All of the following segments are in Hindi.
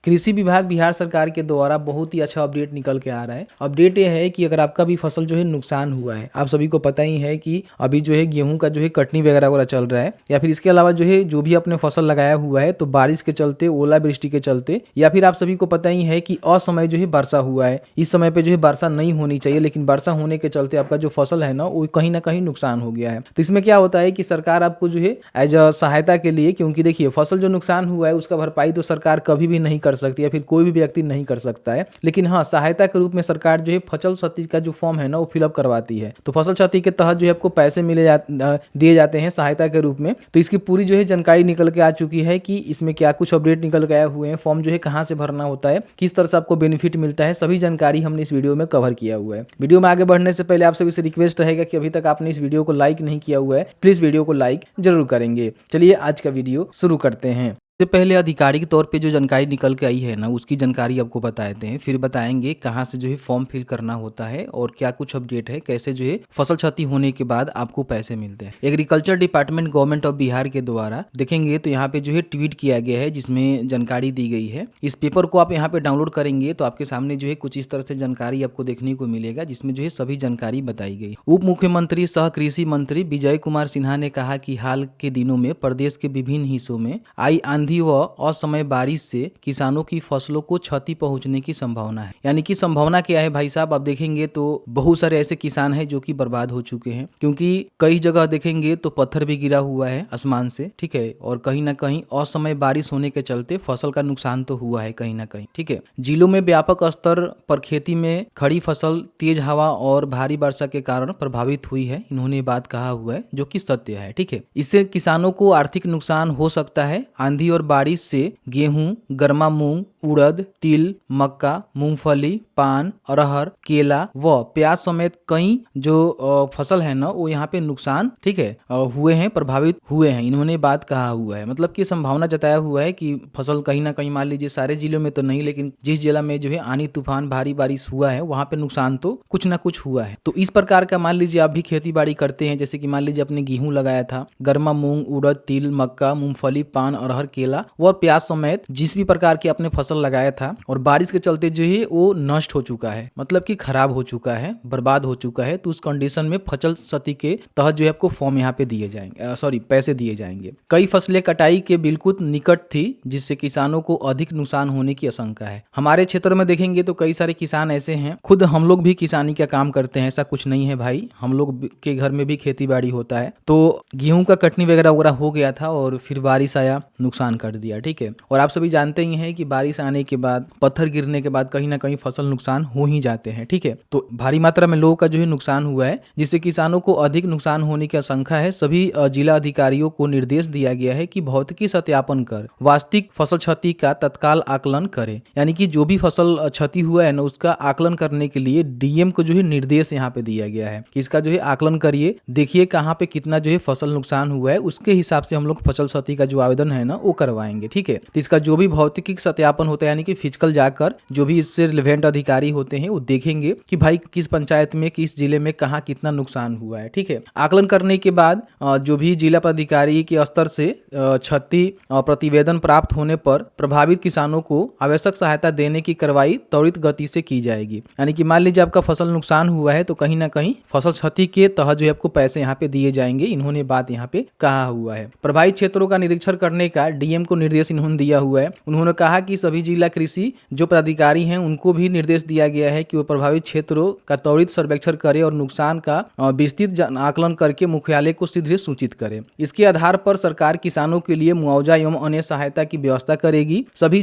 कृषि विभाग बिहार सरकार के द्वारा बहुत ही अच्छा अपडेट निकल के आ रहा है। अपडेट ये है कि अगर आपका भी फसल जो है नुकसान हुआ है, आप सभी को पता ही है कि अभी जो है गेहूं का जो है कटनी वगैरह वगैरह चल रहा है, या फिर इसके अलावा जो है जो भी आपने फसल लगाया हुआ है तो बारिश के चलते, ओलावृष्टि के चलते, या फिर आप सभी को पता ही है कि असमय जो है वर्षा हुआ है। इस समय पे जो है वर्षा नहीं होनी चाहिए, लेकिन वर्षा होने के चलते आपका जो फसल है ना वो कहीं ना कहीं नुकसान हो गया है। तो इसमें क्या होता है कि सरकार आपको जो है एज अ सहायता के लिए, क्योंकि देखिए फसल जो नुकसान हुआ है उसका भरपाई तो सरकार कभी भी नहीं कर सकती, या फिर कोई भी व्यक्ति नहीं कर सकता है, लेकिन हाँ सहायता के रूप में सरकार जो है फसल क्षति का जो फॉर्म है ना वो फिलअप करवाती है। तो फसल क्षति के तहत जो है आपको पैसे दिए जाते हैं सहायता के रूप में। तो इसकी पूरी जो है जानकारी निकल के आ चुकी है कि इसमें क्या कुछ अपडेट निकल गए हुए हैं, फॉर्म जो है कहाँ से भरना होता है, किस तरह से आपको बेनिफिट मिलता है, सभी जानकारी हमने इस वीडियो में कवर किया हुआ है। वीडियो में आगे बढ़ने से पहले आप सभी से रिक्वेस्ट रहेगा कि अभी तक आपने इस वीडियो को लाइक नहीं किया हुआ है, प्लीज वीडियो को लाइक जरूर करेंगे। चलिए आज का वीडियो शुरू करते हैं। इससे पहले आधिकारिक तौर पे जो जानकारी निकल के आई है ना उसकी जानकारी आपको बता देते हैं, फिर बताएंगे कहाँ से जो है फॉर्म फिल करना होता है और क्या कुछ अपडेट है, कैसे जो है फसल क्षति होने के बाद आपको पैसे मिलते हैं। Agriculture department government of Bihar के द्वारा देखेंगे तो यहाँ पे जो है ट्वीट किया गया है जिसमें जानकारी दी गई है। इस पेपर को आप यहाँ पे डाउनलोड करेंगे तो आपके सामने जो है कुछ इस तरह से जानकारी आपको देखने को मिलेगा, जिसमें जो है सभी जानकारी बताई गई। उप मुख्यमंत्री सह कृषि मंत्री विजय कुमार सिन्हा ने कहा कि हाल के दिनों में प्रदेश के विभिन्न हिस्सों में आई आंधी व असमय बारिश से किसानों की फसलों को क्षति पहुंचने की संभावना है। यानी कि संभावना क्या है भाई साहब, आप देखेंगे तो बहुत सारे ऐसे किसान हैं जो कि बर्बाद हो चुके हैं, क्योंकि कई जगह देखेंगे तो पत्थर भी गिरा हुआ है आसमान से, ठीक है, और कहीं ना कहीं असमय बारिश होने के चलते फसल का नुकसान तो हुआ है कहीं ना कहीं, ठीक है। जिलों में व्यापक स्तर पर खेती में खड़ी फसल तेज हवा और भारी वर्षा के कारण प्रभावित हुई है, इन्होंने बात कहा हुआ है जो कि सत्य है, ठीक है। इससे किसानों को आर्थिक नुकसान हो सकता है। आंधी और बारिश से गेहूं, गर्मा मूंग, उड़द, तिल, मक्का, मूंगफली, पान, अरहर, केला व प्याज समेत कई जो फसल है ना वो यहाँ पे नुकसान, ठीक है, हुए हैं, प्रभावित हुए हैं, इन्होंने बात कहा हुआ है। मतलब कि संभावना जताया हुआ है कि फसल कहीं ना कहीं, मान लीजिए सारे जिलों में तो नहीं, लेकिन जिस जिला में जो है आंधी तूफान भारी बारिश हुआ है वहां पे नुकसान तो कुछ ना कुछ हुआ है। तो इस प्रकार का मान लीजिए आप भी खेती बाड़ी करते हैं, जैसे कि मान लीजिए आपने गेहूं लगाया था, गर्मा मूंग, उड़द, तिल, मक्का, मूंगफली, पान, अरहर, केला व प्याज समेत जिस भी प्रकार की आपने फसल लगाया था, और बारिश के चलते जो है वो नष्ट हो चुका है, मतलब कि खराब हो चुका है, बर्बाद हो चुका है, तो उस कंडीशन में फसल क्षति के तहत जो है आपको फॉर्म यहाँ पे दिए जाएंगे, पैसे दिए जाएंगे। कई फसलें कटाई के बिल्कुल निकट थी, जिससे किसानों को अधिक नुकसान होने की आशंका है। हमारे क्षेत्र में देखेंगे तो कई सारे किसान ऐसे हैं, खुद हम लोग भी किसानी का काम करते हैं, ऐसा कुछ नहीं है भाई, हम लोग के घर में भी खेती बाड़ी होता है। तो गेहूं का कटनी वगैरह वगैरह हो गया था और फिर बारिश आया, नुकसान कर दिया, ठीक है। और आप सभी जानते ही हैं कि बारिश आने के बाद, पत्थर गिरने के बाद कहीं ना कहीं फसल नुकसान हो ही जाते हैं, ठीक है। तो भारी मात्रा में लोगों का जो है नुकसान हुआ है, जिससे किसानों को अधिक नुकसान होने की आशंका है। सभी जिला अधिकारियों को निर्देश दिया गया है कि भौतिकी सत्यापन कर वास्तविक फसल क्षति का तत्काल आकलन करें। यानी कि जो भी फसल क्षति हुआ है ना उसका आकलन करने के लिए डीएम को जो है निर्देश यहाँ पे दिया गया है कि इसका जो है आकलन करिए, देखिए कहाँ पे कितना जो है फसल नुकसान हुआ है, उसके हिसाब से हम लोग फसल क्षति का जो आवेदन है ना वो करवाएंगे, ठीक है। तो इसका जो भी भौतिकी सत्यापन होता है, यानी कि फिजिकल जाकर जो भी इससे रिलेवेंट अधिकारी होते हैं वो देखेंगे कि भाई किस पंचायत में, किस जिले में कहाँ कितना नुकसान हुआ है, ठीक है। आकलन करने के बाद जो भी जिला पदाधिकारी के स्तर से क्षति प्रतिवेदन प्राप्त होने पर प्रभावित किसानों को आवश्यक सहायता देने की कार्रवाई त्वरित गति से की जाएगी। यानी कि मान लीजिए आपका फसल नुकसान हुआ है तो कहीं ना कहीं फसल क्षति के तहत जो है आपको पैसे यहाँ पे दिए जाएंगे, इन्होंने बात यहाँ पे कहा हुआ है। प्रभावित क्षेत्रों का निरीक्षण करने का डीएम को निर्देश इन्होंने दिया हुआ है। उन्होंने कहा कि सभी जिला कृषि जो पदाधिकारी हैं उनको भी निर्देश दिया गया है कि वो प्रभावित क्षेत्रों का त्वरित सर्वेक्षण करें और नुकसान का विस्तृत आकलन करके मुख्यालय को शीघ्र सूचित करें। इसके आधार पर सरकार किसानों के लिए मुआवजा एवं अन्य सहायता की व्यवस्था करेगी। सभी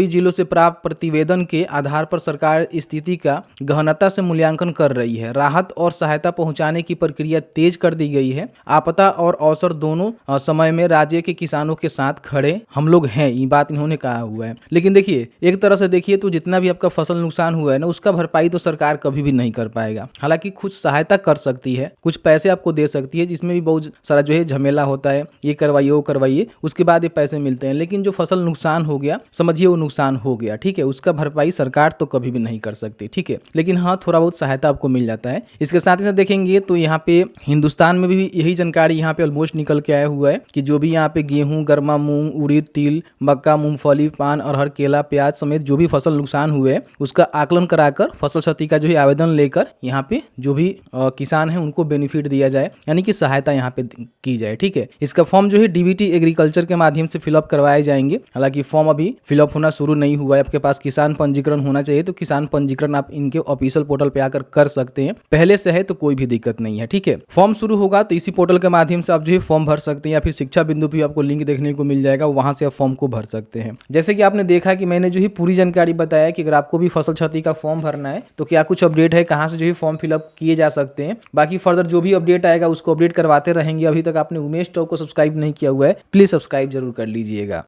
जिलों से प्राप्त प्रतिवेदन के आधार पर सरकार स्थिति का गहनता से मूल्यांकन कर रही है। राहत और सहायता पहुंचाने की प्रक्रिया तेज कर दी गई है। आपदा और अवसर दोनों समय में राज्य के किसानों के साथ खड़े हम लोग हैं, ये बात इन्होंने कहा हुआ है। लेकिन देखिए एक तरह से देखिए तो जितना भी आपका फसल नुकसान हुआ है ना उसका भरपाई तो सरकार कभी भी नहीं कर पाएगा। हालांकि कुछ सहायता कर सकती है, कुछ पैसे आपको दे सकती है, जिसमें भी बहुत सारा जो है झमेला होता है, ये करवाइए वो करवाइए, उसके बाद ये पैसे मिलते हैं। लेकिन जो फसल नुकसान हो गया, समझिए वो नुकसान हो गया, ठीक है, उसका भरपाई सरकार तो कभी भी नहीं कर सकती, ठीक है। लेकिन हाँ थोड़ा बहुत सहायता आपको मिल जाता है। इसके साथ ही साथ देखेंगे तो यहाँ पे हिंदुस्तान में भी यही जानकारी यहाँ पे ऑलमोस्ट निकल के आया हुआ है कि जो भी यहाँ पे गेहूं गेहूं, गर्मा मूंग, उड़ीद, तिल, मक्का, मूंगफली, पान, अरहर, केला, प्याज समेत जो भी फसल नुकसान हुए उसका आकलन कराकर फसल क्षति का जो है आवेदन लेकर यहाँ पे जो भी किसान है उनको बेनिफिट दिया जाए, यानी कि सहायता यहाँ पे की जाए। ठीक है, इसका फॉर्म जो है डीबीटी एग्रीकल्चर के माध्यम से फिलअप करवाए जाएंगे। हालांकि फॉर्म अभी फिलअप होना शुरू नहीं हुआ है। आपके पास किसान पंजीकरण होना चाहिए, तो किसान पंजीकरण आप इनके ऑफिशियल पोर्टल पे आकर कर सकते हैं। पहले से है तो कोई भी दिक्कत नहीं है। ठीक है, फॉर्म शुरू होगा तो इसी पोर्टल के माध्यम से आप जो है फॉर्म भर सकते हैं, या फिर शिक्षा बिंदु पे आपको लिंक देखने को मिल जाएगा, वहां से आप फॉर्म को भर सकते हैं। जैसे कि आपने देखा कि मैंने जो है पूरी जानकारी बताया कि अगर आपको भी फसल क्षति का फॉर्म भरना है तो क्या कुछ अपडेट है, कहां से जो है फॉर्म फिलअप किए जा सकते हैं। बाकी फर्दर जो भी अपडेट आएगा उसको अपडेट करवाते रहेंगे। अभी तक आपने उमेश टॉक को सब्सक्राइब नहीं किया हुआ है, प्लीज सब्सक्राइब जरूर कर लीजिएगा।